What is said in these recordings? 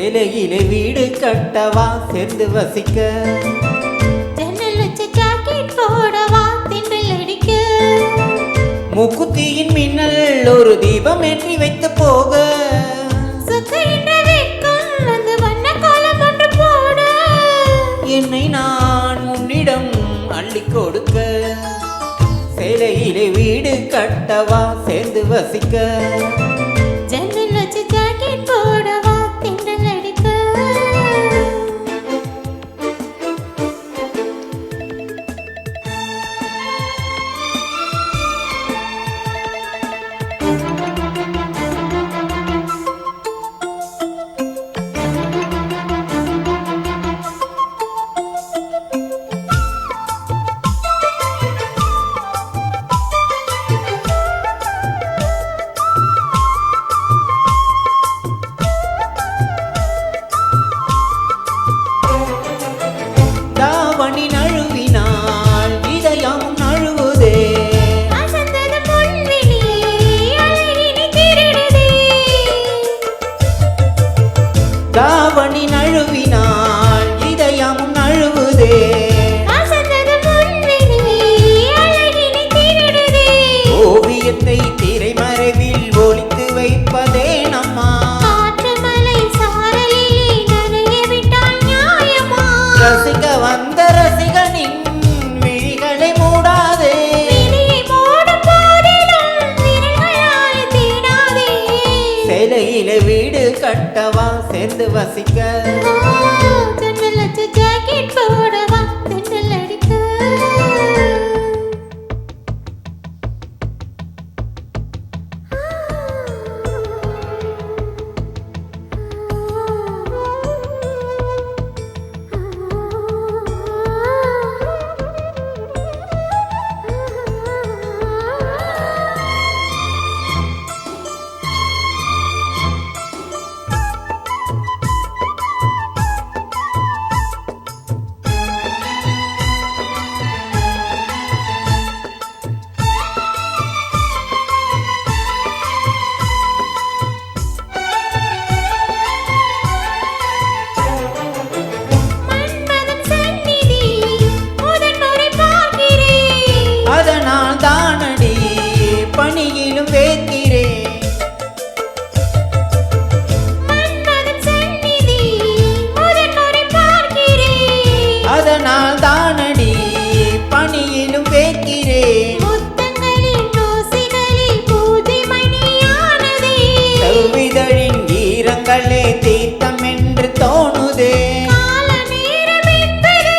சேலையிலே வீடு கட்டவா சேர்ந்து வசிக்க, ஜன்னல் வச்ச ஜாக்கெட் போடவா திண்டல் அடிக்க, மூக்குத்தியின் மின்னல் ஒரு தீபம் ஏற்றி வைத்து போக, சுக்குகின்ற வெட்கம் வந்து வண்ண கோலம் ஒன்று போட, என்னை நான் உன்னிடம் அள்ளி கொடுக்க, சேலையிலே வீடு கட்டவா சேர்ந்து வசிக்க, ஜன்னல் வச்ச ஜாக்கெட் போடவா திண்டல் அடிக்க. தாவணி நழுவினால் இதயம் நழுவுதே, அசந்தது பொன்விழி அழகினை திருடுதே, தாவணி நழுவினால் இதயம் நழுவுதே, அசந்தது பொன்விழி அழகினை திருடுதே, ஓவியத்தை திரைமறைவில் ஒளித்து வைப்பதே நம்மா, காற்று மலை சாரலிலே நனைய விட்டால் நியாயமா, ரசிக்க வந்த ரசிகனின் விழிகளை மூடாதே, விழியை மூடும் போதிலும் விரல்களால் தேடாதே, சேலையிலே வீடு கட்டவா சேர்ந்து வசிக்க, ஜன்னல் வச்ச ஜாக்கெட் போடவா திண்டல் அடிக்க. மன்மதன் சந்நிதி முதன்முறை பார்க்கிறேன், அதனால் தானடி பணியிலும் வேக்கிறேன், மன்மதன் சந்நிதி முதன்முறை பார்க்கிறேன், அதனால் தானடி பணியிலும் வேக்கிறேன், முத்தங்களின் ஓசைகளில் பூஜை மணியானதே, செவ்விதழின் ஈரங்களே தீர்த்தம் என்று தோணுதே, கால நேரம் என்பது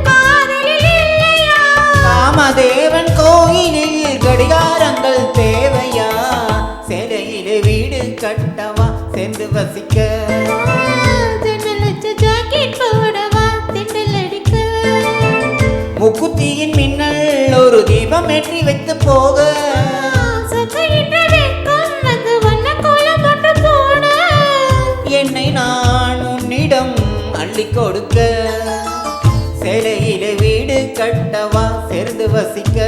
காதலில் இல்லையா, காமதேவன் கோயிலில் கடிகாரங்கள் தேவையா, சேலையிலே வீடு கட்டவா சேர்ந்து வசிக்க, ஜன்னல் வச்ச ஜாக்கெட் போடவா திண்டல் அடிக்க, முக்குத்தியின் மின்னல் ஒரு தீபம் ஏற்றி வைத்து போக, சுக்குகின்ற வெட்கம் வந்து வண்ண கோலம் ஒன்று போட, என்னை நான் உன்னிடம் அள்ளி கொடுக்க, சேலையிலே வீடு கட்டவா சேர்ந்து வசிக்க.